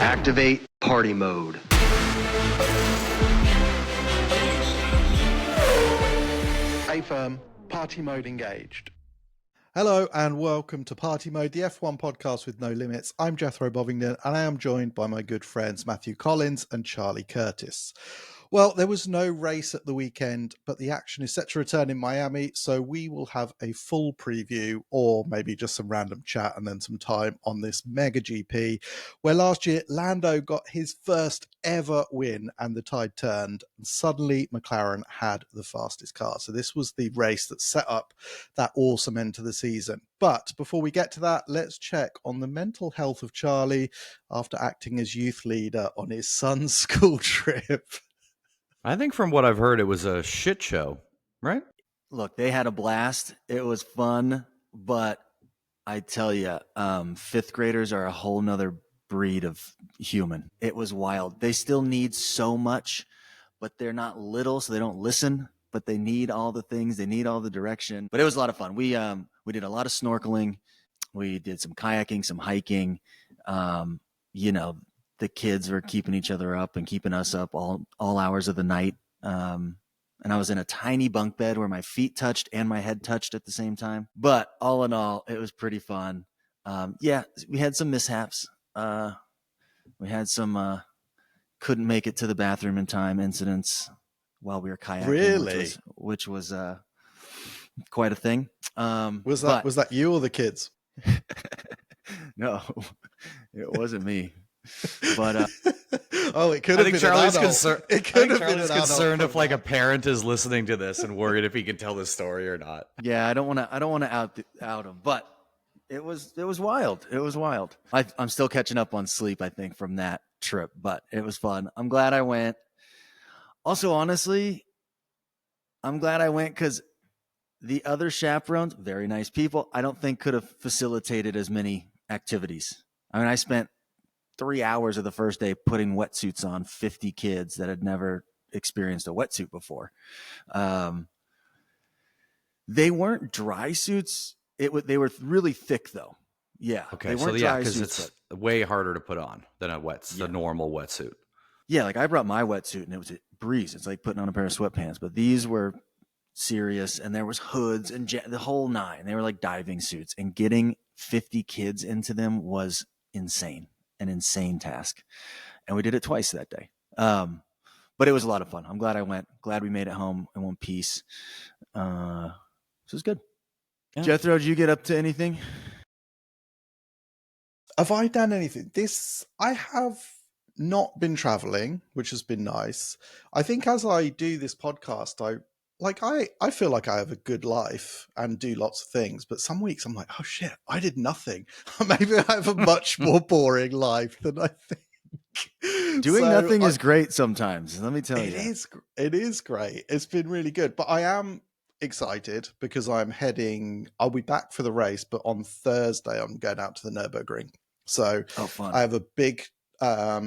Activate party mode. A-firm, party mode engaged. Hello and welcome to Party Mode, the F1 podcast with no limits. I'm Jethro Bovingdon and I am joined by my good friends Matthew Collins and Charlie Curtis. Well, there was no race at the weekend, but the action is set to return in Miami, so we will have a full preview or maybe just some random chat and then some time on this mega GP, where last year Lando got his first ever win and the tide turned and suddenly McLaren had the fastest car. So this was the race that set up that awesome end to the season. But before we get to that, let's check on the mental health of Charlie after acting as youth leader on his son's school trip. I think from what I've heard, it was a shit show, right? Look, they had a blast. It was fun, but I tell you, fifth graders are a whole nother breed of human. It was wild. They still need so much, but they're not little, so they don't listen, but they need all the things. They need all the direction. But it was a lot of fun. We did a lot of snorkeling. We did some kayaking, some hiking. The kids were keeping each other up and keeping us up all hours of the night. And I was in a tiny bunk bed where my feet touched and my head touched at the same time. But all in all, it was pretty fun. We had some mishaps. We had some couldn't make it to the bathroom in time incidents while we were kayaking. Really? Which was quite a thing. Was that you or the kids? No, it wasn't me. But it could have been Charlie's an adult. It could have been an adult concerned if like a parent is listening to this and worried if he can tell this story or not. Yeah, I don't want to out him, but it was wild. It was wild. I'm still catching up on sleep, I think, from that trip, but it was fun. I'm glad I went. Also, honestly, I'm glad I went because the other chaperones, very nice people, I don't think could have facilitated as many activities. I mean, I spent 3 hours of the first day putting wetsuits on 50 kids that had never experienced a wetsuit before. They weren't dry suits. They were really thick though. Yeah. Okay. Because it's way harder to put on than the normal wetsuit. Yeah. Like I brought my wetsuit and it was a breeze. It's like putting on a pair of sweatpants, but these were serious and there was hoods and the whole nine. They were like diving suits, and getting 50 kids into them was insane. An insane task, and we did it twice that day, but it was a lot of fun. I'm glad I went. Glad we made it home in one piece. This was good. Yeah. Jethro, did you get up to anything? Have I done anything? I have not been traveling, which has been nice. I think as I do this podcast, I feel like I have a good life and do lots of things, but some weeks I'm like, oh shit, I did nothing. Maybe I have a much more boring life than I think. Doing nothing is great sometimes. Let me tell you. It is great. It's been really good, but I am excited because I'll be back for the race, but on Thursday I'm going out to the Nürburgring. So fun. I have a big, I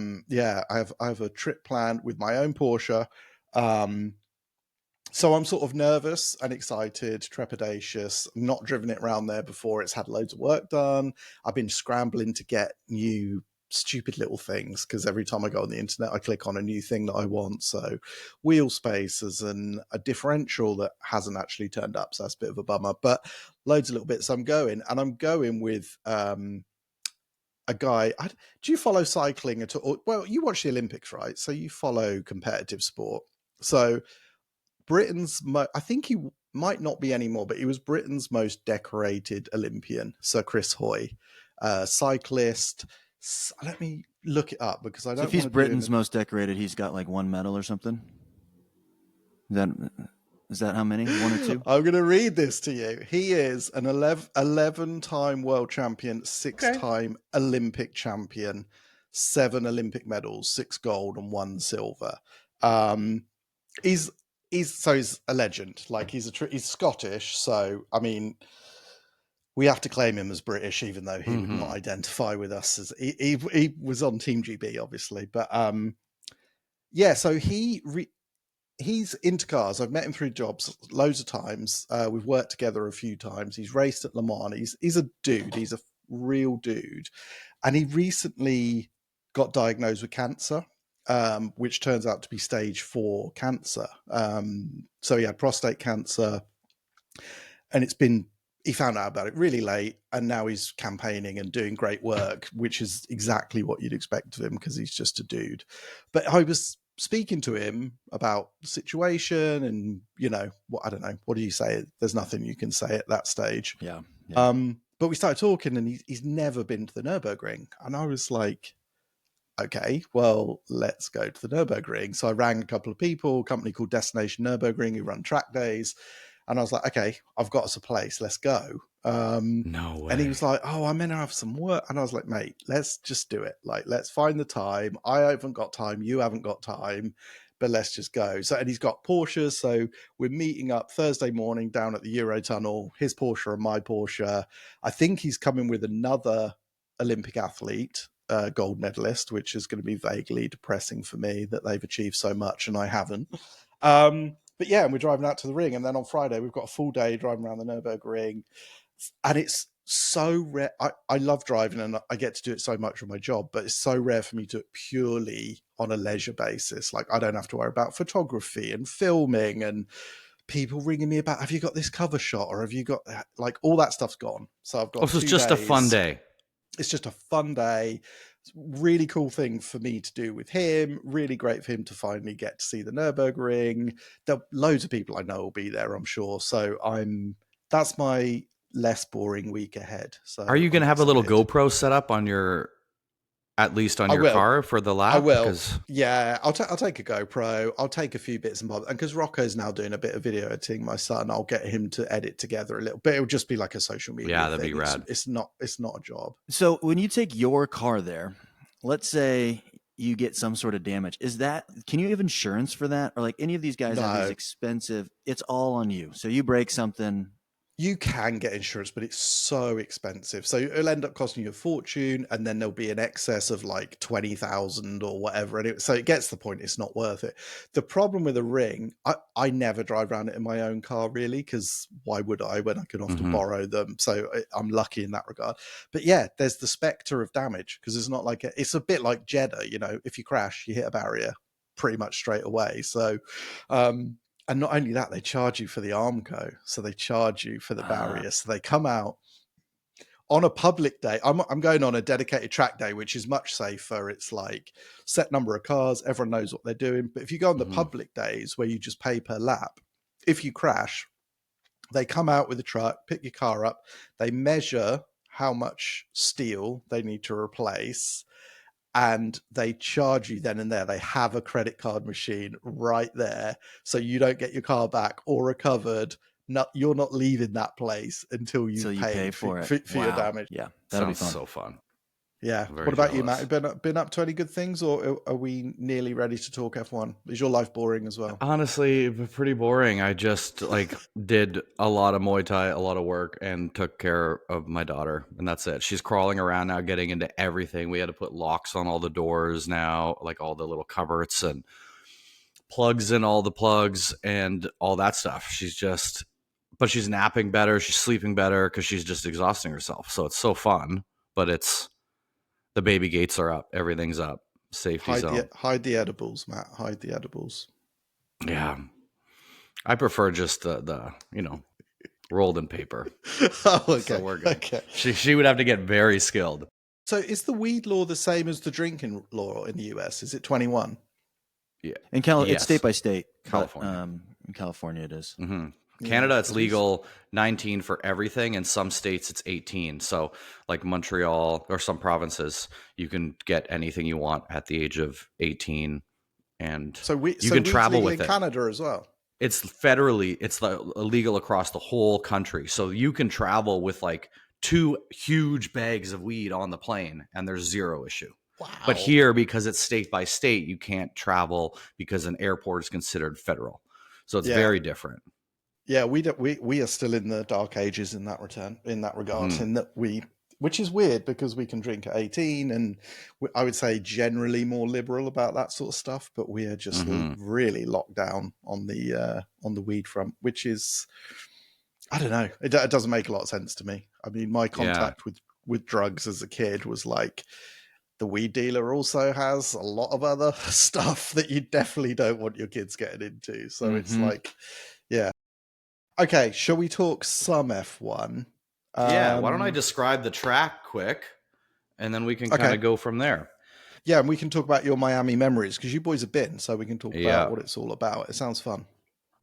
have a trip planned with my own Porsche. So I'm sort of nervous and excited, trepidatious. Not driven it around there before. It's had loads of work done. I've been scrambling to get new stupid little things because every time I go on the internet, I click on a new thing that I want. So wheel spaces and a differential that hasn't actually turned up. So that's a bit of a bummer, but loads of little bits. I'm going with a guy. Do you follow cycling at all? Well, you watch the Olympics, right? So you follow competitive sport. So Britain's, I think he might not be anymore, but he was Britain's most decorated Olympian, Sir Chris Hoy, cyclist. Let me look it up because I don't. So if he's Britain's most decorated, he's got like one medal or something. Is that how many? One or two? I'm going to read this to you. He is an 11-time world champion, 6-time Olympic champion, 7 Olympic medals, 6 gold and 1 silver. He's a legend. Like he's Scottish, so I mean, we have to claim him as British, even though he would not identify with us as he was on Team GB, obviously. But so he's into cars. I've met him through jobs loads of times. We've worked together a few times. He's raced at Le Mans. He's a dude. He's real dude. And he recently got diagnosed with cancer, which turns out to be stage 4 cancer. So he had prostate cancer, and he found out about it really late, and now he's campaigning and doing great work, which is exactly what you'd expect of him because he's just a dude. But I was speaking to him about the situation, and I don't know, what do you say? There's nothing you can say at that stage. Yeah. But we started talking, and he's never been to the Nürburgring, and I was like, okay, well, let's go to the Nürburgring. So I rang a couple of people, a company called Destination Nürburgring, who run track days. And I was like, okay, I've got us a place. Let's go. No way. And he was like, oh, I'm going to have some work. And I was like, mate, let's just do it. Like, let's find the time. I haven't got time. You haven't got time. But let's just go. So, and he's got Porsches. So we're meeting up Thursday morning down at the Eurotunnel, his Porsche and my Porsche. I think he's coming with another Olympic athlete, gold medalist, which is going to be vaguely depressing for me that they've achieved so much and I haven't. But yeah, and we're driving out to the ring, and then on Friday we've got a full day driving around the Nürburgring, and it's so rare. I love driving, and I get to do it so much with my job, but it's so rare for me to do it purely on a leisure basis. Like, I don't have to worry about photography and filming and people ringing me about, have you got this cover shot, or have you got, like, all that stuff's gone. So I've got So it's just a fun day. It's just a fun day. Really cool thing for me to do with him. Really great for him to finally get to see the Nürburgring. Loads of people I know will be there, I'm sure. So that's my less boring week ahead. So are you going to have a little GoPro set up on at least on your car for the lap? I will. Yeah, I'll take a GoPro. I'll take a few bits and bobs. And because Rocco's now doing a bit of video editing, my son, I'll get him to edit together a little bit. It'll just be like a social media Yeah, that'd thing. be rad. It's not a job. So when you take your car there, let's say you get some sort of damage, can you have insurance for that? Or like any of these guys have these expensive, it's all on you. So you break something. You can get insurance, but it's so expensive. So it'll end up costing you a fortune, and then there'll be an excess of like 20,000 or whatever. And so it gets to the point it's not worth it. The problem with a ring, I never drive around it in my own car, really, because why would I when I can often borrow them? So I'm lucky in that regard. But yeah, there's the specter of damage, because it's not like it's a bit like Jeddah. If you crash, you hit a barrier pretty much straight away. So, and not only that, they charge you for the Armco. So they charge you for the barrier. So they come out on a public day. I'm going on a dedicated track day, which is much safer. It's like set number of cars. Everyone knows what they're doing. But if you go on the public days where you just pay per lap, if you crash, they come out with a truck, pick your car up. They measure how much steel they need to replace, and they charge you then and there. They have a credit card machine right there, so you don't get your car back or recovered. You're not leaving that place until you pay for your damage. Yeah, that'll be fun. So fun. Yeah. What about you, Matt? Been up to any good things, or are we nearly ready to talk F1? Is your life boring as well? Honestly, pretty boring. I just did a lot of Muay Thai, a lot of work, and took care of my daughter, and that's it. She's crawling around now, getting into everything. We had to put locks on all the doors now, like all the little cupboards and plugs in all the plugs and all that stuff. But she's napping better. She's sleeping better because she's just exhausting herself. So it's so fun, but the baby gates are up. Everything's up. Safety zone. Hide the edibles, Matt. Hide the edibles. Yeah. I prefer just the rolled in paper. Oh, okay. So we're good. Okay. She would have to get very skilled. So is the weed law the same as the drinking law in the US? Is it 21? Yeah. It's state by state. California. In California it is. Mm-hmm. Canada, it's legal 19 for everything. In some states, it's 18. So like Montreal or some provinces, you can get anything you want at the age of 18. And you can travel with it. In Canada as well? It's federally, it's illegal across the whole country. So you can travel with like 2 huge bags of weed on the plane and there's zero issue. Wow. But here, because it's state by state, you can't travel because an airport is considered federal. So it's very different. Yeah, we are still in the dark ages in that regard, in that which is weird because we can drink at 18, and I would say generally more liberal about that sort of stuff, but we are just really locked down on the weed front, which is, I don't know, it doesn't make a lot of sense to me. I mean, my contact with drugs as a kid was like the weed dealer also has a lot of other stuff that you definitely don't want your kids getting into. So it's like, yeah. Okay, shall we talk some F1? Yeah, why don't I describe the track quick, and then we can kind Okay. of go from there. Yeah, and we can talk about your Miami memories because you boys have been, so we can talk Yeah. about what it's all about. It sounds fun.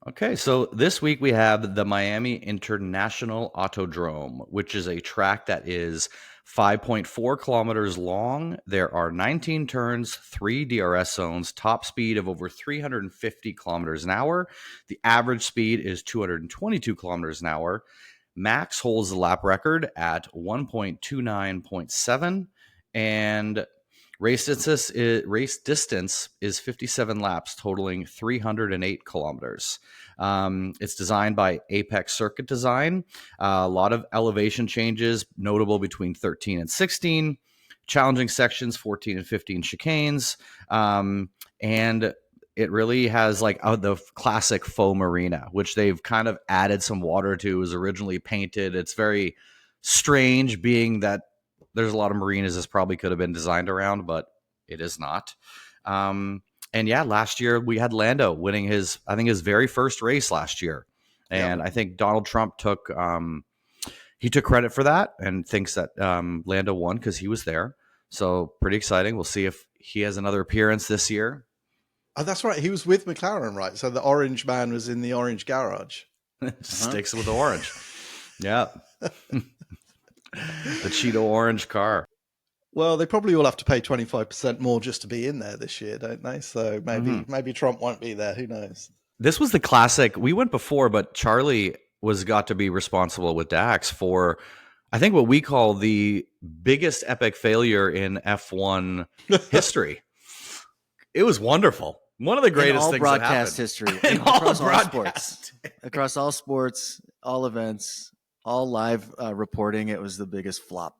Okay, so this week we have the Miami International Autodrome, which is a track that is 5.4 kilometers long. There are 19 turns, 3 DRS zones, top speed of over 350 kilometers an hour. The average speed is 222 kilometers an hour. Max holds the lap record at 1.29.7, and race distance is 57 laps, totaling 308 kilometers. It's designed by Apex Circuit Design. A lot of elevation changes, notable between 13 and 16. Challenging sections, 14 and 15 chicanes. And it really has like the classic faux marina, which they've kind of added some water to. It was originally painted. It's very strange, being that there's a lot of marinas this probably could have been designed around, but it is not. And yeah, last year we had Lando winning his very first race last year. And I think Donald Trump took credit for that and thinks that Lando won because he was there. So pretty exciting. We'll see if he has another appearance this year. Oh, that's right. He was with McLaren, right? So the orange man was in the orange garage. Sticks with the orange. Yeah. The Cheeto orange car. Well, they probably all have to pay 25% more just to be in there this year, don't they? So maybe Trump won't be there. Who knows? This was the classic. We went before, but Charlie got to be responsible with Dax for, I think, what we call the biggest epic failure in F1 history. It was wonderful. One of the greatest things broadcast that history across all sports, across all sports, all events, all live reporting. It was the biggest flop.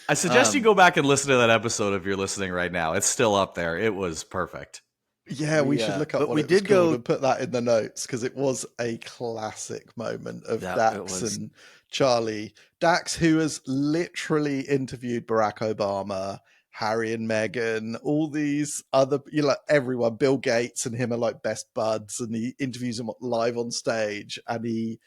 I suggest you go back and listen to that episode if you're listening right now. It's still up there. It was perfect. Yeah, we should look up what it was called and put that in the notes because it was a classic moment of Dax and Charlie. Dax, who has literally interviewed Barack Obama, Harry and Meghan, all these other, everyone, Bill Gates and him are like best buds, and he interviews them live on stage, and he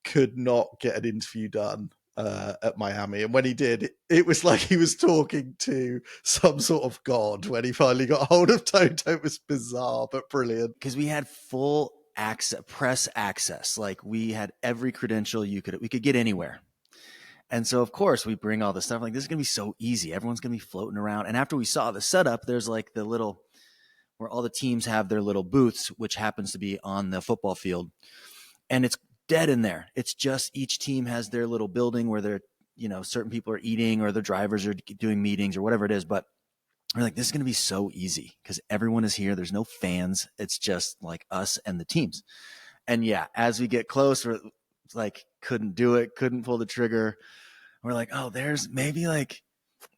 could not get an interview done at Miami. And when he did, it was like he was talking to some sort of god when he finally got hold of Toto. It was bizarre, but brilliant. Because we had full access, press access. Like we had every credential we could get anywhere. And so, of course, we bring all this stuff. Like, this is going to be so easy. Everyone's going to be floating around. And after we saw the setup, there's like the little, where all the teams have their little booths, which happens to be on the football field. And it's dead in there. It's just each team has their little building where they're, certain people are eating or the drivers are doing meetings or whatever it is. But we're like, this is going to be so easy because everyone is here. There's no fans. It's just like us and the teams. And yeah, as we get closer, like couldn't do it, couldn't pull the trigger. We're like, oh, there's maybe like,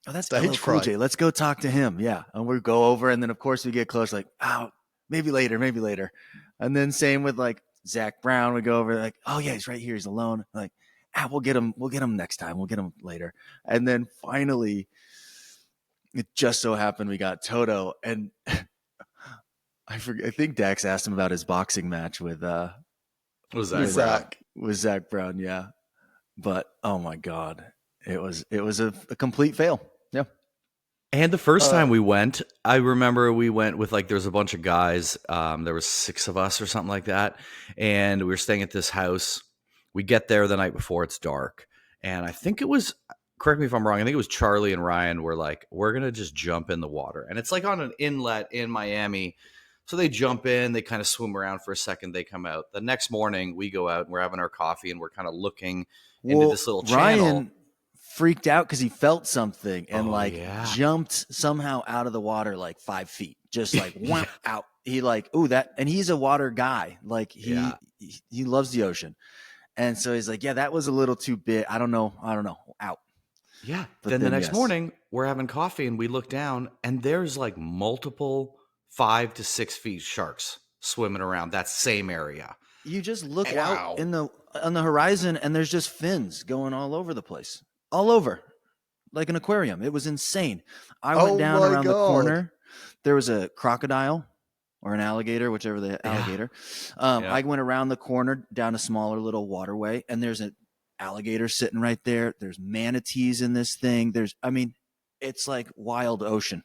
oh, that's LL Cool J. Let's go talk to him. Yeah. And we go over, and then of course we get close, like, oh, maybe later. And then same with like Zach Brown. We go over, like, oh yeah, he's right here. He's alone. Like, we'll get him next time. We'll get him later. And then finally, it just so happened we got Toto, and I think Dax asked him about his boxing match with Zach Brown, yeah. But oh my God, it was a complete fail. Yeah. And the first time we went, I remember we went with there was a bunch of guys. There was 6 of us or something like that, and we were staying at this house. We get there the night before it's dark, and I think it was, correct me if I'm wrong, I think it was Charlie and Ryan were like, we're gonna just jump in the water, and it's like on an inlet in Miami. So they jump in, they kind of swim around for a second, they come out. The next morning, we go out and we're having our coffee and we're kind of looking into this little channel. Ryan freaked out because he felt something and jumped somehow out of the water like 5 feet, just like went out. He like, ooh, that, and he's a water guy. Like he loves the ocean. And so he's like, yeah, that was a little too big. I don't know, out. Yeah. But then the next morning, we're having coffee and we look down and there's like multiple 5 to 6 feet sharks swimming around that same area. You just look out on the horizon and there's just fins going all over the place, all over. like an aquarium. It was insane. I Oh went down my around the God. corner. There was a crocodile or an alligator, whichever the alligator. I went around the corner down a smaller little waterway, and there's an alligator sitting right there. There's manatees in this thing. It's like wild ocean.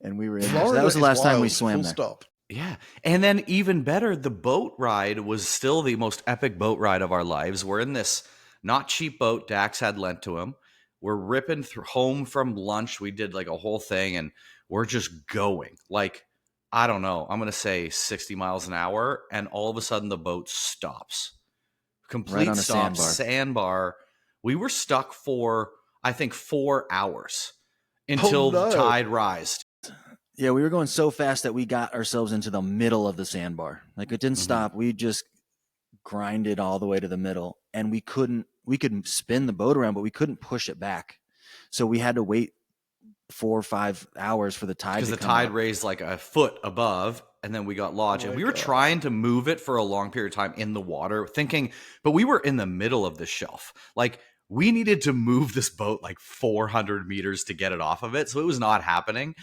And we were in there. So Florida that was the is last time we wild, swam full there. stop. Yeah. And then even better, the boat ride was still the most epic boat ride of our lives. We're in this not cheap boat Dax had lent to him. We're ripping home from lunch. We did like a whole thing, and we're just going. Like, I don't know. I'm going to say 60 miles an hour, and all of a sudden the boat stops. Complete Right on a stop, sandbar. sandbar. We were stuck for, I think, 4 hours until no. the tide rised. Yeah, we were going so fast that we got ourselves into the middle of the sandbar. Like it didn't stop. We just grinded all the way to the middle, and we could spin the boat around, but we couldn't push it back. So we had to wait 4 or 5 hours for the tide because to the come tide up. raised like a foot above, and then we got lodged. Oh And my we were God. trying to move it for a long period of time in the water, thinking, but we were in the middle of the shelf. Like we needed to move this boat like 400 meters to get it off of it, so it was not happening.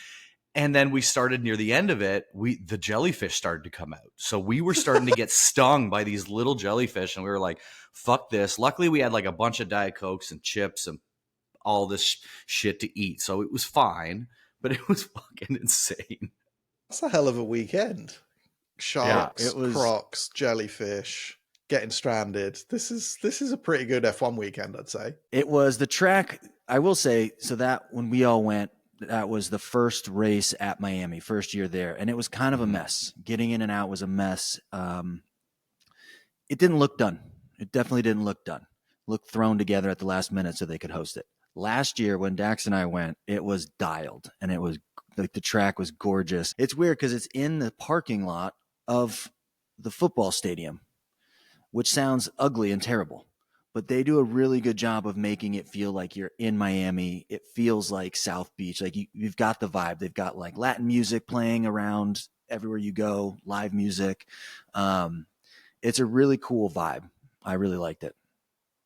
And then we started near the end of it, the jellyfish started to come out. So we were starting to get stung by these little jellyfish, and we were like, fuck this. Luckily, we had like a bunch of Diet Cokes and chips and all this shit to eat. So it was fine, but it was fucking insane. That's a hell of a weekend. Sharks, it was- crocs, jellyfish, getting stranded. This is a pretty good F1 weekend, I'd say. It was the track, I will say, so that when we all went, that was the first race at Miami, first year there. And it was kind of a mess. Getting in and out was a mess. It didn't look done. It definitely didn't look done. Looked thrown together at the last minute so they could host it. Last year when Dax and I went, it was dialed, and it was like the track was gorgeous. It's weird because it's in the parking lot of the football stadium, which sounds ugly and terrible. But they do a really good job of making it feel like you're in Miami. It feels like South Beach. Like you've got the vibe. They've got like Latin music playing around everywhere you go, live music. It's a really cool vibe. I really liked it.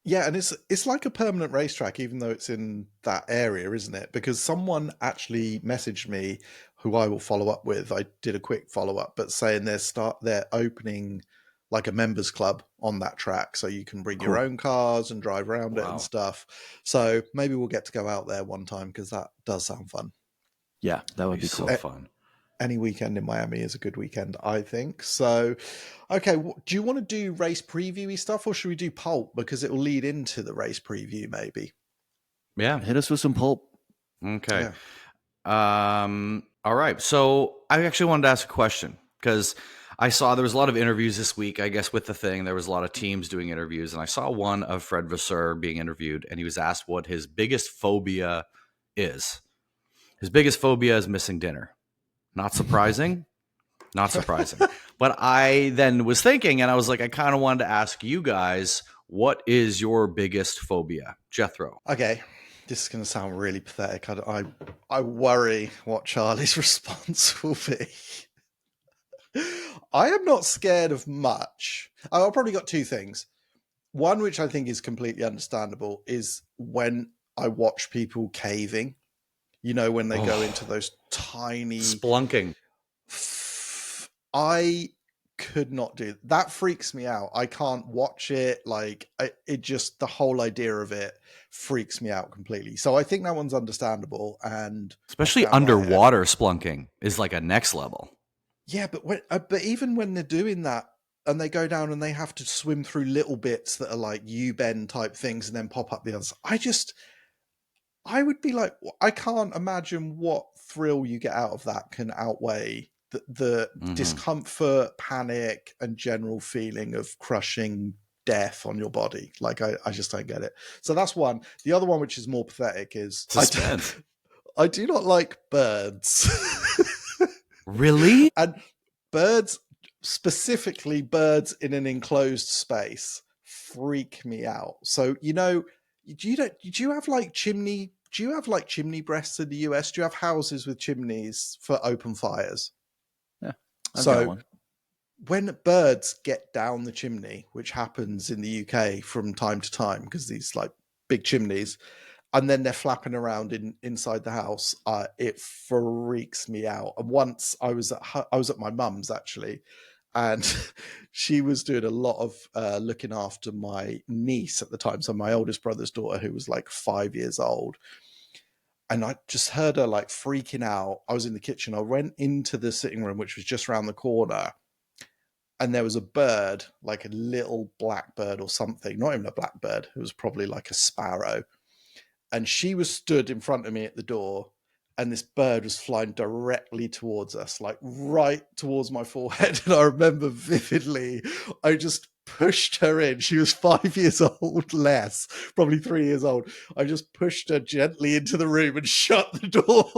Yeah, and it's like a permanent racetrack, even though it's in that area, isn't it? Because someone actually messaged me, who I will follow up with. I did a quick follow up, but saying they're opening like a members club on that track, so you can bring your own cars and drive around it and stuff. So maybe we'll get to go out there one time, because that does sound fun. Yeah, that would be so cool. fun. Any weekend in Miami is a good weekend, I think. So, okay, do you want to do race preview-y stuff, or should we do pulp, because it will lead into the race preview maybe? Yeah. Hit us with some pulp. Okay. Yeah. All right. So I actually wanted to ask a question, because I saw there was a lot of interviews this week. I guess with the thing, there was a lot of teams doing interviews, and I saw one of Fred Vasseur being interviewed, and he was asked what his biggest phobia is. His biggest phobia is missing dinner. Not surprising. Not surprising. But I then was thinking, and I was like, I kind of wanted to ask you guys, what is your biggest phobia? Jethro. Okay, this is going to sound really pathetic. I worry what Charlie's response will be. I am not scared of much. I've probably got two things. One, which I think is completely understandable, is when I watch people caving. You know, when they go into those tiny... Splunking. I could not do that. Freaks me out. I can't watch it. Like, it just, the whole idea of it freaks me out completely. So I think that one's understandable. And especially underwater splunking is like a next level. Yeah, but even when they're doing that and they go down and they have to swim through little bits that are like U-bend type things and then pop up the others, I would be like, I can't imagine what thrill you get out of that can outweigh the discomfort, panic, and general feeling of crushing death on your body. Like, I just don't get it. So that's one. The other one, which is more pathetic, is I do not like birds. Really? And birds, specifically birds in an enclosed space, freak me out. So, you know, do you have like chimney breasts in the US? Do you have houses with chimneys for open fires? Yeah. I've got one. When birds get down the chimney, which happens in the UK from time to time, because these like big chimneys, and then they're flapping around inside the house. It freaks me out. And once I was at my mum's actually, and she was doing a lot of looking after my niece at the time, so my oldest brother's daughter, who was like 5 years old. And I just heard her like freaking out. I was in the kitchen. I went into the sitting room, which was just around the corner, and there was a bird, like a little black bird or something, not even a black bird. It was probably like a sparrow. And she was stood in front of me at the door, and this bird was flying directly towards us, like right towards my forehead. And I remember vividly, I just pushed her in. She was 5 years old, less, probably 3 years old. I just pushed her gently into the room and shut the door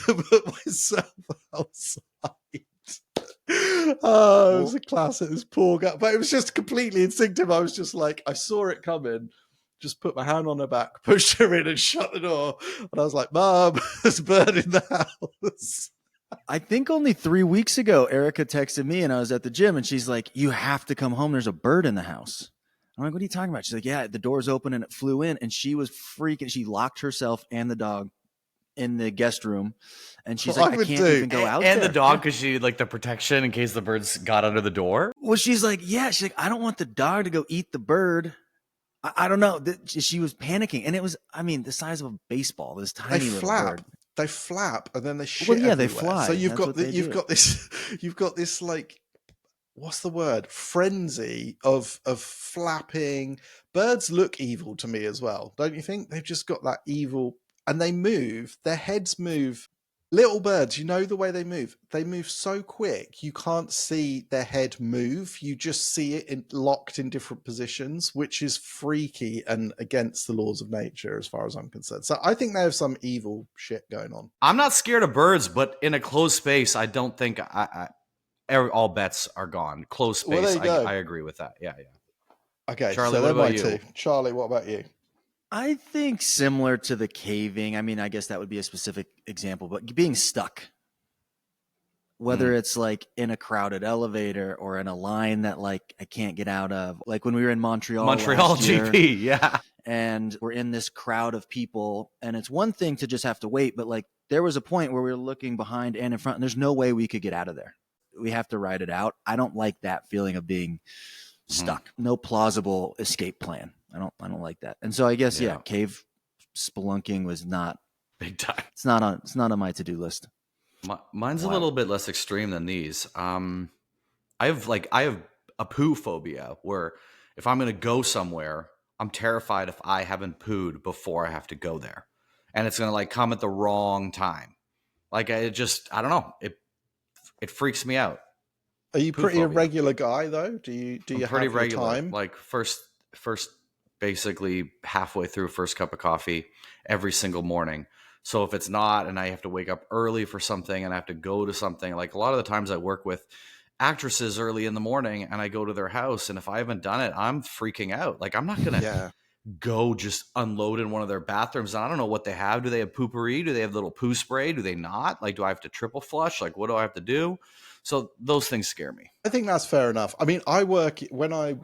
and put myself outside. Oh, it was a classic, this poor guy. But it was just completely instinctive. I was just like, I saw it coming, just put my hand on her back, pushed her in and shut the door. And I was like, Mom, there's a bird in the house. I think only 3 weeks ago, Erica texted me and I was at the gym and she's like, you have to come home. There's a bird in the house. I'm like, what are you talking about? She's like, yeah, the door's open and it flew in. And she was freaking. She locked herself and the dog in the guest room. And she's like, I can't even go out and there. the dog, because she like the protection in case the birds got under the door. Well, she's like, yeah. She's like, I don't want the dog to go eat the bird. I don't know. She was panicking. And it was, I mean, the size of a baseball, this tiny little bird. They flap and then they shit Well, yeah, everywhere. they fly. So you've That's got this like, what's the word? Frenzy of flapping. Birds look evil to me as well, don't you think? They've just got that evil, and they move. Their heads move. Little birds, you know the way they move. They move so quick, you can't see their head move. You just see it locked in different positions, which is freaky and against the laws of nature as far as I'm concerned. So I think they have some evil shit going on. I'm not scared of birds, but in a closed space, I don't think all bets are gone. Closed space, Well, there you go. I agree with that. Yeah. Okay, Charlie, so what they're my about you? two. Charlie, what about you? I think similar to the caving. I mean, I guess that would be a specific example, but being stuck, whether it's like in a crowded elevator or in a line that like I can't get out of, like when we were in Montreal last year, GP, yeah. and we're in this crowd of people, and it's one thing to just have to wait, but like there was a point where we were looking behind and in front, and there's no way we could get out of there. We have to ride it out. I don't like that feeling of being stuck. No plausible escape plan. I don't like that. And so I guess cave spelunking was not big time. It's not on my to-do list. Mine's a little bit less extreme than these. I have a poo phobia where if I'm going to go somewhere, I'm terrified if I haven't pooed before I have to go there, and it's going to like come at the wrong time. Like I don't know. It freaks me out. Are you pretty a regular guy though? Do you I'm have pretty your regular? time? Like first basically halfway through first cup of coffee every single morning. So if it's not, and I have to wake up early for something and I have to go to something, like a lot of the times I work with actresses early in the morning and I go to their house, and if I haven't done it, I'm freaking out. Like I'm not going to go just unload in one of their bathrooms. And I don't know what they have. Do they have poopery? Do they have little poo spray? Do they not? Like, do I have to triple flush? Like, what do I have to do? So those things scare me. I think that's fair enough. I mean, when I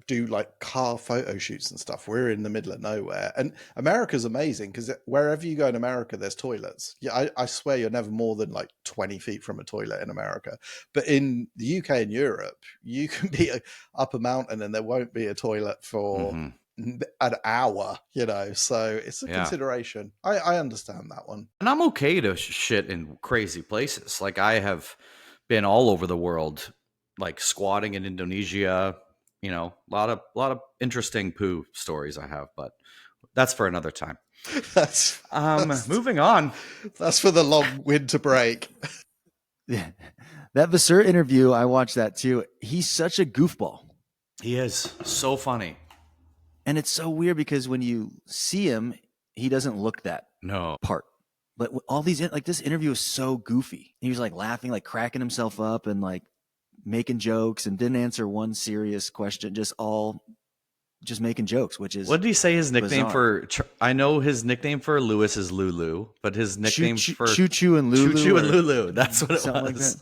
do like car photo shoots and stuff, we're in the middle of nowhere, and America's amazing because wherever you go in America, there's toilets. Yeah, I swear you're never more than like 20 feet from a toilet in America. But in the UK and Europe, you can be up a mountain and there won't be a toilet for an hour, so it's a consideration. I understand that one. And I'm okay to shit in crazy places. Like I have been all over the world, like squatting in Indonesia, a lot of interesting poo stories I have, but that's for another time. That's moving on. That's for the long winter break. Yeah. That Vasseur interview, I watched that too. He's such a goofball. He is so funny. And it's so weird because when you see him, he doesn't look that part. But all these, like this interview is so goofy. He was like laughing, like cracking himself up and like making jokes, and didn't answer one serious question, just making jokes, which is what did he say his nickname bizarre. I know his nickname for Lewis is Lulu, but his nickname for Choo Choo and Lulu. Choo Choo and Lulu. That's what it something was.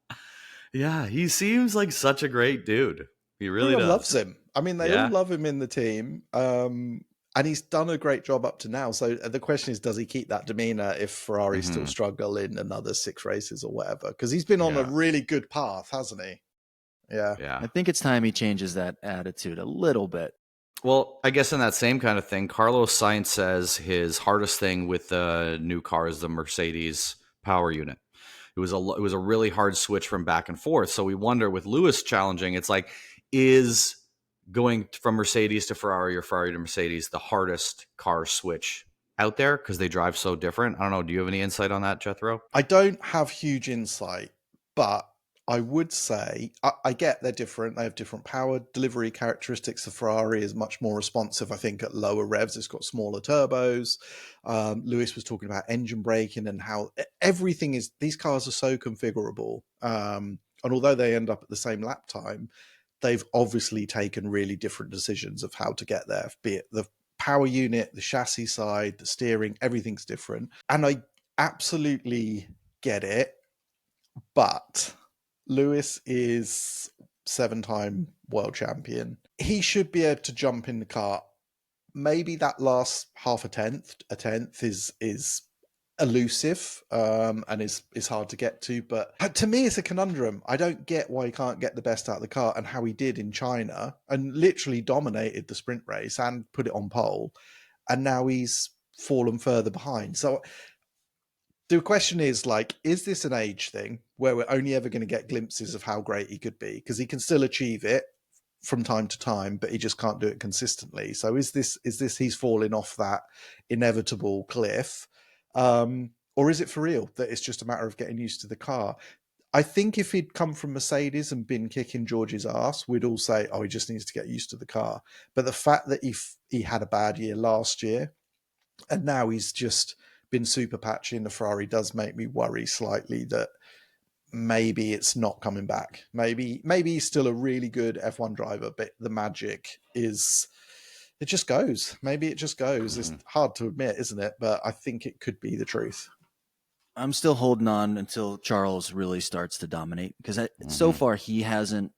Like yeah, he seems like such a great dude. He really does. Loves him. I mean, they all love him in the team. And he's done a great job up to now. So the question is, does he keep that demeanor if Ferrari still struggle in another 6 races or whatever? Because he's been on a really good path, hasn't he? Yeah. I think it's time he changes that attitude a little bit. Well, I guess in that same kind of thing, Carlos Sainz says his hardest thing with the new car is the Mercedes power unit. It was a really hard switch from back and forth. So we wonder with Lewis challenging, it's like, is going from Mercedes to Ferrari or Ferrari to Mercedes the hardest car switch out there because they drive so different? I don't know. Do you have any insight on that, Jethro? I don't have huge insight, but I would say I get they're different. They have different power delivery characteristics. The Ferrari is much more responsive, I think, at lower revs. It's got smaller turbos. Lewis was talking about engine braking and how everything is. These cars are so configurable. And although they end up at the same lap time, they've obviously taken really different decisions of how to get there, be it the power unit, the chassis side, the steering, everything's different. And I absolutely get it. But Lewis is 7-time world champion. He should be able to jump in the car. Maybe that last half a tenth is elusive and is hard to get to, but to me it's a conundrum. I don't get why he can't get the best out of the car, and how he did in China and literally dominated the sprint race and put it on pole, and now he's fallen further behind. So the question is, like, is this an age thing where we're only ever going to get glimpses of how great he could be, because he can still achieve it from time to time, but he just can't do it consistently? So is this he's falling off that inevitable cliff? Or is it for real that it's just a matter of getting used to the car? I think if he'd come from Mercedes and been kicking George's ass, we'd all say, oh, he just needs to get used to the car. But the fact that he had a bad year last year and now he's just been super patchy in the Ferrari does make me worry slightly that maybe it's not coming back. Maybe he's still a really good F1 driver, but the magic is... it just goes. Maybe it just goes. It's hard to admit, isn't it? But I think it could be the truth. I'm still holding on until Charles really starts to dominate, because so far he hasn't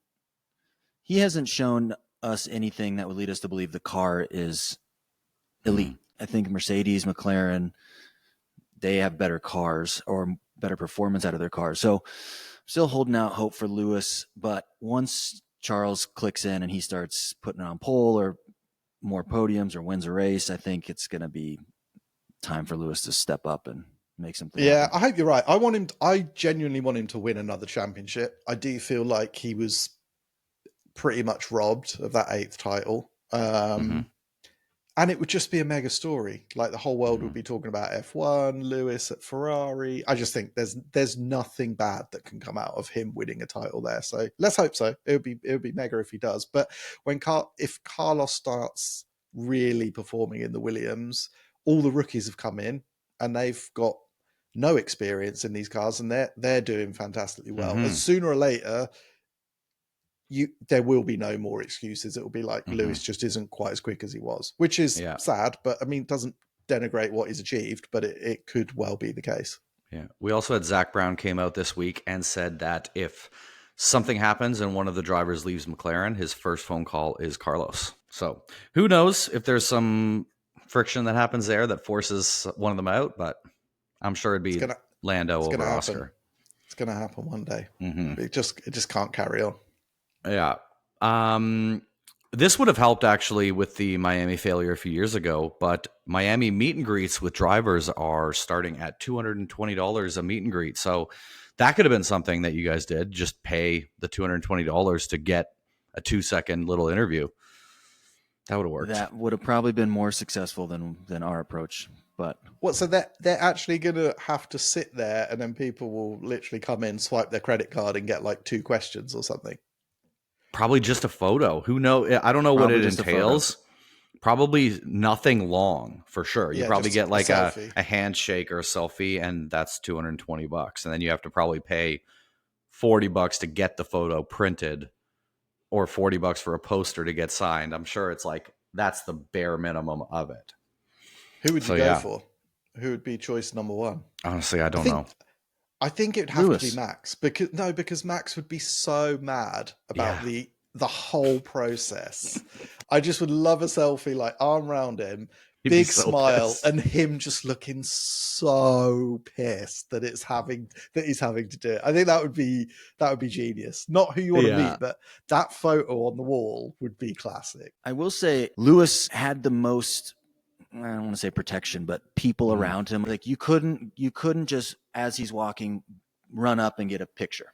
shown us anything that would lead us to believe the car is elite. I think Mercedes, McLaren, they have better cars or better performance out of their cars. So still holding out hope for Lewis, but once Charles clicks in and he starts putting it on pole or more podiums or wins a race, I think it's going to be time for Lewis to step up and make something happen. I hope you're right. I genuinely want him to win another championship. I do feel like he was pretty much robbed of that 8th title. And it would just be a mega story. Like the whole world would be talking about F1, Lewis at Ferrari. I just think there's nothing bad that can come out of him winning a title there. So let's hope so. It would be mega if he does. But if Carlos starts really performing in the Williams, all the rookies have come in and they've got no experience in these cars, and they're doing fantastically well. And sooner or later, there will be no more excuses. It will be like Lewis just isn't quite as quick as he was, which is sad, but I mean, it doesn't denigrate what he's achieved, but it could well be the case. Yeah. We also had Zach Brown came out this week and said that if something happens and one of the drivers leaves McLaren, his first phone call is Carlos. So who knows if there's some friction that happens there that forces one of them out, but I'm sure it'd be Lando over Oscar. It's going to happen one day. It just can't carry on. Yeah. This would have helped actually with the Miami failure a few years ago, but Miami meet and greets with drivers are starting at $220 a meet and greet. So that could have been something that you guys did. Just pay the $220 to get a 2-second little interview. That would have worked. That would have probably been more successful than our approach. But what? So they're actually going to have to sit there, and then people will literally come in, swipe their credit card, and get like 2 questions or something. Probably just a photo. Who knows? I don't know what it entails. Probably nothing long for sure. You probably get like a handshake or a selfie, and that's $220. And then you have to probably pay $40 to get the photo printed, or $40 for a poster to get signed. I'm sure it's like that's the bare minimum of it. Who would you go for? Who would be choice number 1? Honestly, I don't know. I think it'd have to be Max, because Max would be so mad about the whole process. I just would love a selfie, like arm around him, He'd be big so smile, pissed. and him just looking so pissed that he's having to do it. I think that would be genius. Not who you want to Yeah. meet, but that photo on the wall would be classic. I will say Lewis had the most, I don't want to say protection, but people Mhm. around him. Like you couldn't just, as he's walking, run up and get a picture.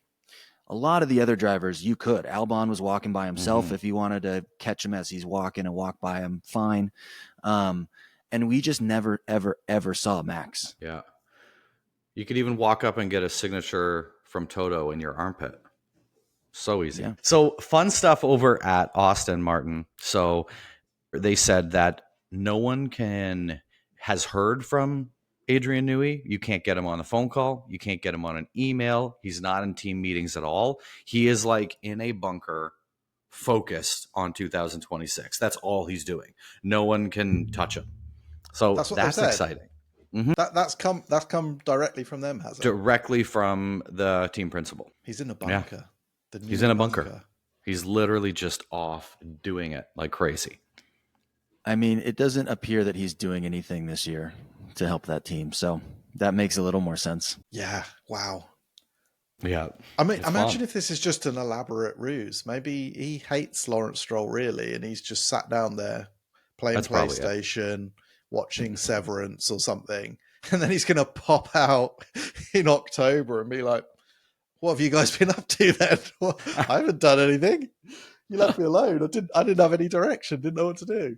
A lot of the other drivers, you could. Albon was walking by himself. Mhm. If you wanted to catch him as he's walking and walk by him, fine. And we just never, ever, ever saw Max. Yeah. You could even walk up and get a signature from Toto in your armpit. So easy. Yeah. So fun stuff over at Austin Martin. So they said that no one has heard from Adrian Newey. You can't get him on a phone call. You can't get him on an email. He's not in team meetings at all. He is like in a bunker focused on 2026. That's all he's doing. No one can touch him. So That's what they that's said. exciting. That's come directly from them, has it? Directly from the team principal. He's in a bunker. He's in a bunker. He's literally just off doing it like crazy. I mean, it doesn't appear that he's doing anything this year to help that team. So that makes a little more sense. Yeah. Wow. Yeah. I mean, It's imagine fun. if this is just an elaborate ruse. Maybe he hates Lawrence Stroll really, and he's just sat down there playing That's probably it. PlayStation, watching Severance or something, and then he's going to pop out in October and be like, "What have you guys been up to then? Well, I haven't done anything. You left me alone. I didn't have any direction. Didn't know what to do."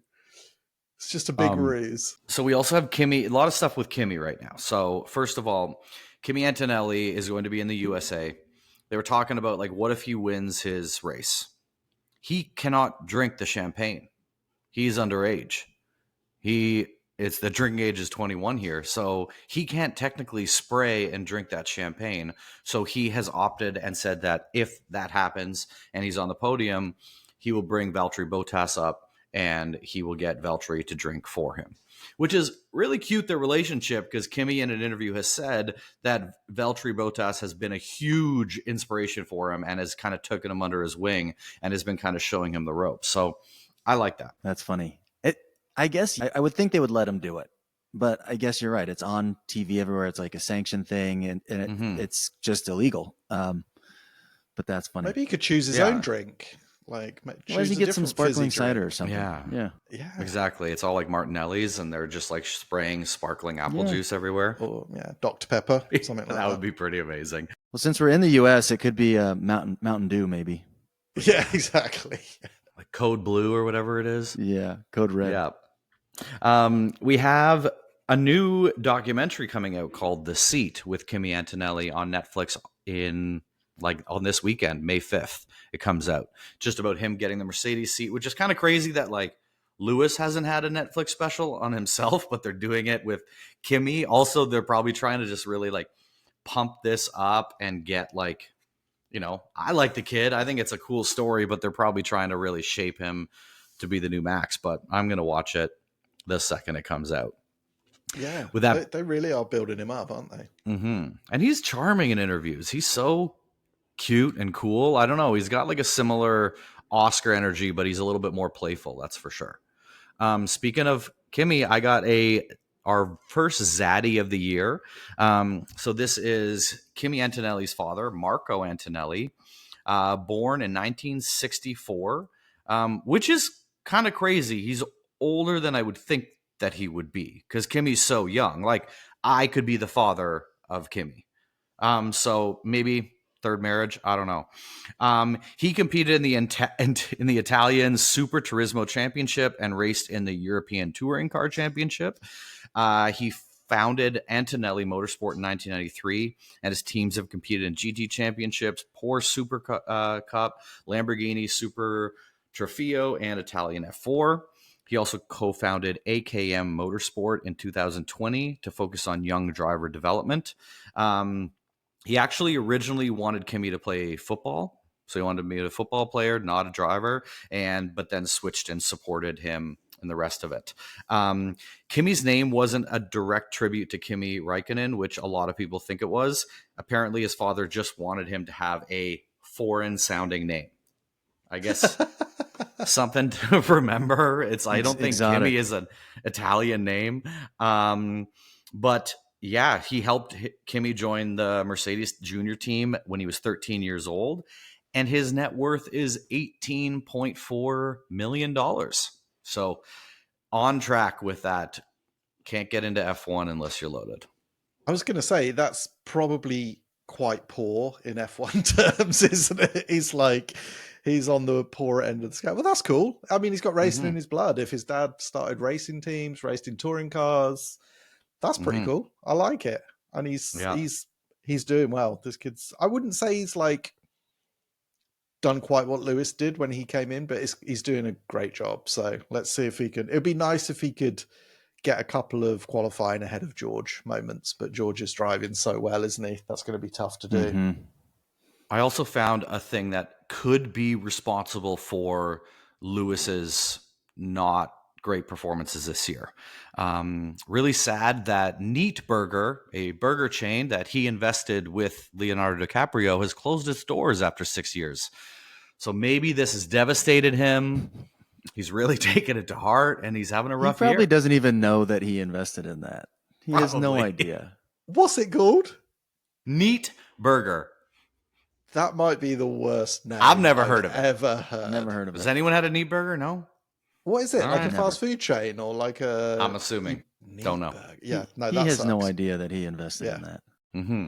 It's just a big ruse. So we also have Kimi, a lot of stuff with Kimi right now. So first of all, Kimi Antonelli is going to be in the USA. They were talking about like, what if he wins his race? He cannot drink the champagne. He's underage. It's the drinking age is 21 here, so he can't technically spray and drink that champagne. So he has opted and said that if that happens and he's on the podium, he will bring Valtteri Bottas up and he will get Valtteri to drink for him, which is really cute, their relationship, because Kimi in an interview has said that Valtteri Bottas has been a huge inspiration for him and has kind of taken him under his wing and has been kind of showing him the ropes. So I like that. That's funny. I guess I would think they would let him do it, but I guess you're right. It's on TV everywhere. It's like a sanctioned thing, and it's just illegal. But that's funny. Maybe he could choose his own drink. Like, why does he get some sparkling cider or something? Yeah, Yeah, exactly. It's all like Martinelli's, and they're just like spraying sparkling apple juice everywhere. Or Dr. Pepper, something like that. That would be pretty amazing. Well, since we're in the U.S., it could be Mountain Dew, maybe. Yeah, exactly. Like Code Blue or whatever it is. Yeah, Code Red. Yeah. We have a new documentary coming out called The Seat with Kimi Antonelli on Netflix on this weekend, May 5th. It comes out just about him getting the Mercedes seat, which is kind of crazy that like Lewis hasn't had a Netflix special on himself, but they're doing it with Kimi. Also, they're probably trying to just really like pump this up and get like, I like the kid. I think it's a cool story, but they're probably trying to really shape him to be the new Max. But I'm going to watch it the second it comes out. Yeah, With that, they really are building him up, aren't they? Mm-hmm. And he's charming in interviews. He's so cute and cool. I don't know. He's got like a similar Oscar energy, but he's a little bit more playful. That's for sure. Speaking of Kimi, I got our first Zaddy of the year. So this is Kimi Antonelli's father, Marco Antonelli, born in 1964, which is kind of crazy. He's older than I would think that he would be because Kimi's so young. Like I could be the father of Kimi. So maybe third marriage. I don't know. He competed in the Italian Super Turismo Championship and raced in the European Touring Car Championship. He founded Antonelli Motorsport in 1993, and his teams have competed in GT Championships, Porsche Super Cup, Lamborghini Super Trofeo, and Italian F4. He also co-founded AKM Motorsport in 2020 to focus on young driver development. He actually originally wanted Kimi to play football. So he wanted to be a football player, not a driver, but then switched and supported him in the rest of it. Kimi's name wasn't a direct tribute to Kimi Räikkönen, which a lot of people think it was. Apparently his father just wanted him to have a foreign sounding name. I guess something to remember. I don't think Exotic. Kimi is an Italian name. But yeah, he helped Kimi join the Mercedes junior team when he was 13 years old. And his net worth is $18.4 million. So on track with that. Can't get into F1 unless you're loaded. I was going to say that's probably quite poor in F1 terms, isn't it? He's on the poorer end of the scale. Well, that's cool. I mean, he's got racing in his blood. If his dad started racing teams, raced in touring cars, that's pretty cool. I like it, and he's doing well. This kid's. I wouldn't say he's like done quite what Lewis did when he came in, but he's doing a great job. So let's see if he can. It'd be nice if he could get a couple of qualifying ahead of George moments, but George is driving so well, isn't he? That's going to be tough to do. I also found a thing that could be responsible for Lewis's not great performances this year. Really sad that Neat Burger, a burger chain that he invested with Leonardo DiCaprio, has closed its doors after 6 years. So maybe this has devastated him. He's really taken it to heart, and he's having a rough year. He probably doesn't even know that he invested in that. He has no idea. What's it called? Neat Burger. That might be the worst name I've never heard of it. Ever heard. Never heard of it. Has anyone had a Neat Burger? No? What is it? All like right, a fast food chain or like a... I'm assuming. Don't know. Burger. Yeah, no, He that has sucks. no idea that he invested in that.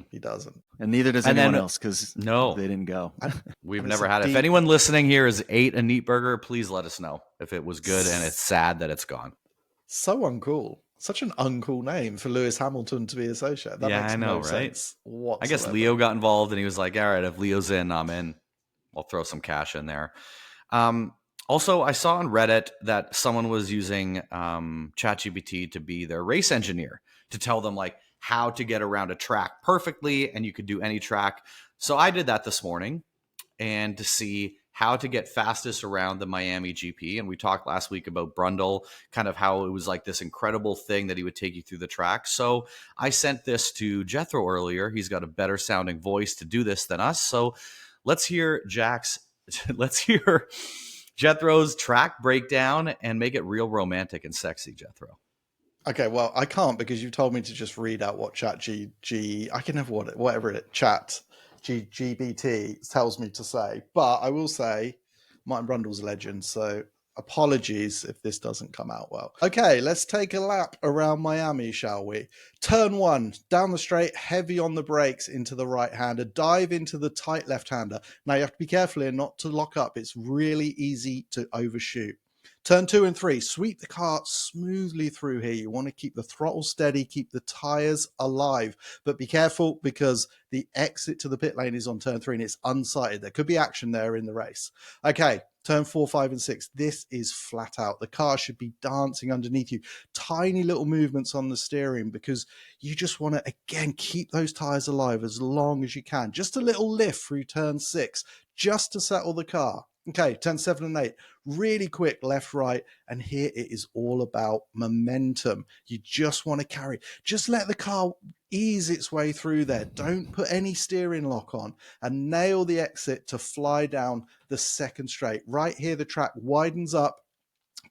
He doesn't. And neither does And anyone then- else because No. they didn't go. We've And never it's a had it. If deep- anyone listening here has ate a Neat Burger, please let us know if it was good, and it's sad that it's gone. So uncool. Such an uncool name for Lewis Hamilton to be associated. That Yeah, makes I know, no right? sense I whatsoever. guess Leo got involved, and he was like, all right, if Leo's in, I'm in. I'll throw some cash in there. Also, I saw on Reddit that someone was using ChatGPT to be their race engineer to tell them like how to get around a track perfectly, and you could do any track. So I did that this morning, and to see how to get fastest around the Miami GP. And we talked last week about Brundle, kind of how it was like this incredible thing that he would take you through the track. So I sent this to Jethro earlier. He's got a better sounding voice to do this than us. So let's hear Jethro's track breakdown and make it real romantic and sexy, Jethro. Okay, well, I can't because you told me to just read out what I can have whatever it chat GBT tells me to say. But I will say Martin Brundle's a legend, so apologies if this doesn't come out well. Okay, let's take a lap around Miami, shall we? Turn 1, down the straight, heavy on the brakes into the right-hander, dive into the tight left-hander. Now you have to be careful here not to lock up. It's really easy to overshoot. Turn 2 and 3, sweep the car smoothly through here. You want to keep the throttle steady, keep the tires alive, but be careful because the exit to the pit lane is on turn 3 and it's unsighted. There could be action there in the race. Okay, turn 4, 5 and 6. This is flat out. The car should be dancing underneath you. Tiny little movements on the steering because you just want to, again, keep those tires alive as long as you can. Just a little lift through turn 6 just to settle the car. Okay, turn 7 and 8, really quick left, right, and here it is all about momentum. You just want to carry. Just let the car ease its way through there. Don't put any steering lock on and nail the exit to fly down the second straight. Right here, the track widens up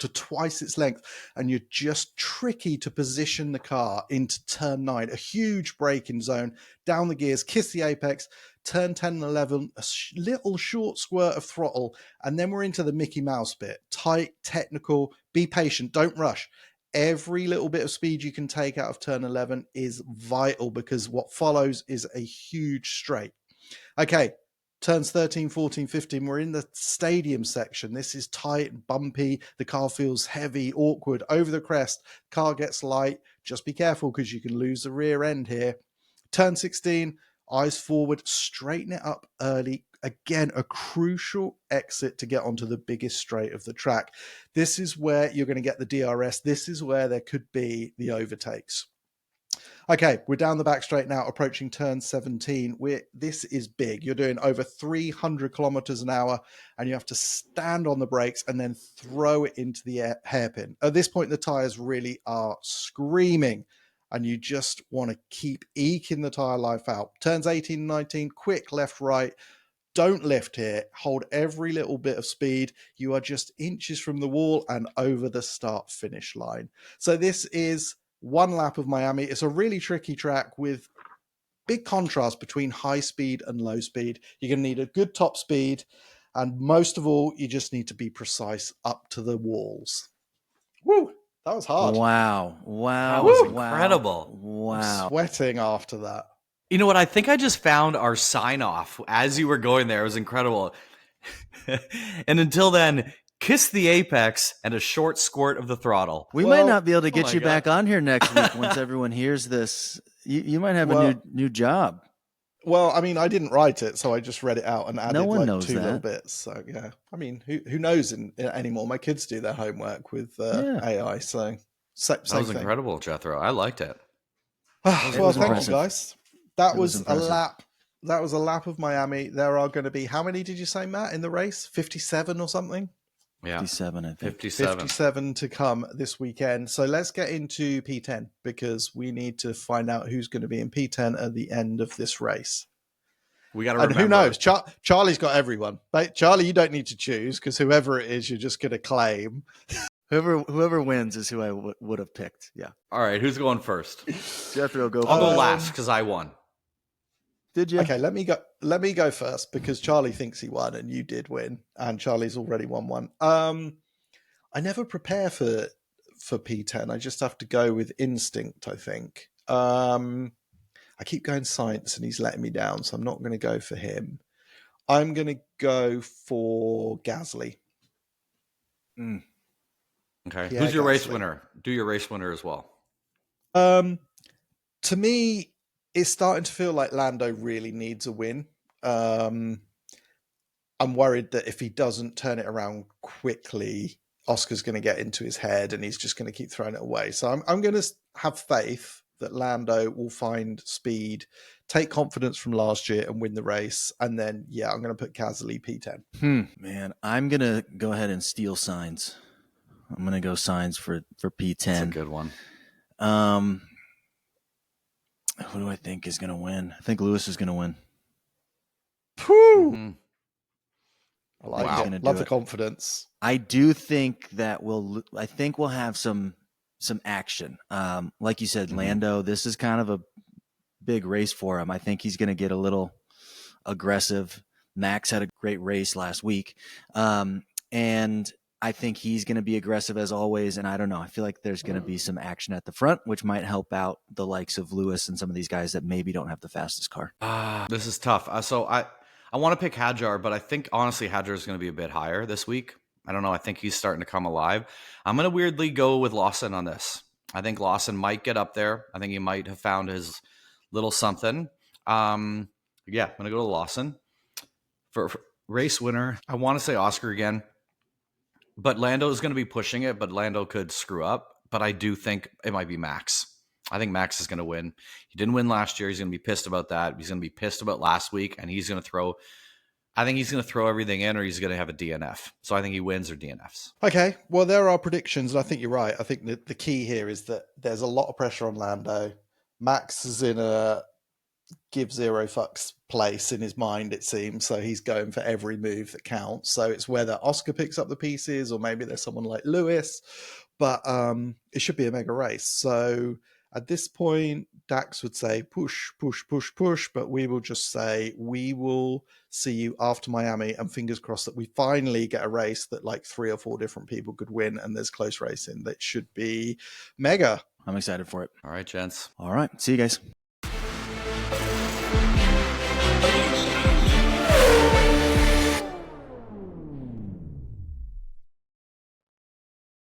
to twice its length, and you're just tricky to position the car into turn 9. A huge braking zone, down the gears, kiss the apex, turn 10 and 11, a little short squirt of throttle, and then we're into the Mickey Mouse bit. Tight, technical, be patient, don't rush. Every little bit of speed you can take out of turn 11 is vital because what follows is a huge straight. Okay, turns 13, 14, 15, we're in the stadium section. This is tight and bumpy. The car feels heavy, awkward. Over the crest, car gets light. Just be careful because you can lose the rear end here. Turn 16, eyes forward, straighten it up early. Again, a crucial exit to get onto the biggest straight of the track. This is where you're going to get the DRS. This is where there could be the overtakes. Okay, we're down the back straight now, approaching turn 17. This is big. You're doing over 300 kilometers an hour, and you have to stand on the brakes and then throw it into the hairpin. At this point, the tires really are screaming, and you just want to keep eking the tire life out. Turns 18 and 19, quick left, right. don't lift here. Hold every little bit of speed. You are just inches from the wall and over the start finish line. So this is one lap of Miami. It's a really tricky track with big contrast between high speed and low speed. You're going to need a good top speed. And most of all, you just need to be precise up to the walls. Woo! That was hard. Wow. That was incredible. I'm Wow. sweating after that. You know what? I think I just found our sign off as you were going there. It was incredible. And until then, kiss the apex and a short squirt of the throttle. We Well, might not be able to oh get my you God. back on here next week once everyone hears this. You might have a new job. Well, I mean, I didn't write it, so I just read it out and added one like knows 2 little that. bits. So yeah, I mean, who knows anymore? My kids do their homework with AI, so same That was thing. incredible, Jethro. I liked it. Well, was thank impressive. you guys. That It was was a impressive. lap. That was a lap of Miami. There are going to be, how many did you say, Matt, in the race? 57 or something? Yeah. 57, I think. 57. 57 to come this weekend. So let's get into P10 because we need to find out who's going to be in P10 at the end of this race. We got to And remember. who knows? Charlie's got everyone. But Charlie, you don't need to choose because whoever it is, you're just going to claim. Whoever wins is who I would have picked. Yeah. All right, who's going first? Jethro, go. I'll go first. last because I won. Did you? Okay, let me go. Let me go first because Charlie thinks he won and you did win, and Charlie's already won one. I never prepare for P10. I just have to go with instinct, I think. I keep going science and he's letting me down, so I'm not going to go for him. I'm going to go for Gasly. Okay. Yeah, Who's your race Gasly. winner? Do your race winner as well. To me, it's starting to feel like Lando really needs a win. I'm worried that if he doesn't turn it around quickly, Oscar's going to get into his head and he's just going to keep throwing it away. So I'm going to have faith that Lando will find speed, take confidence from last year and win the race. And then, yeah, I'm going to put Gasly P10. Man, I'm going to go ahead and steal signs. I'm going to go signs for P10. That's a good one. Who do I think is going to win? I think Lewis is going to win. Whew! Mhm. I like Wow. it. Love the confidence. I do think that we'll have some action. Like you said, Lando, this is kind of a big race for him. I think he's going to get a little aggressive. Max had a great race last week. And I think he's going to be aggressive as always. And I don't know. I feel like there's going to be some action at the front, which might help out the likes of Lewis and some of these guys that maybe don't have the fastest car. This is tough. So I want to pick Hadjar, but I think honestly Hadjar is going to be a bit higher this week. I don't know. I think he's starting to come alive. I'm going to weirdly go with Lawson on this. I think Lawson might get up there. I think he might have found his little something. Yeah, I'm going to go to Lawson. For race winner, I want to say Oscar again. But Lando is going to be pushing it, but Lando could screw up. But I do think it might be Max. I think Max is going to win. He didn't win last year. He's going to be pissed about that. He's going to be pissed about last week, and he's going to throw – I think he's going to throw everything in or he's going to have a DNF. So I think he wins or DNFs. Okay, well, there are predictions, and I think you're right. I think the key here is that there's a lot of pressure on Lando. Max is in a give zero fucks place in his mind, it seems, so he's going for every move that counts. So it's whether Oscar picks up the pieces or maybe there's someone like Lewis, but it should be a mega race. So at this point, Dax would say push, push, push, push, but we will just say we will see you after Miami, and fingers crossed that we finally get a race that like 3 or 4 different people could win and there's close racing. That should be mega. I'm excited for it. All right, gents. All right. See you guys.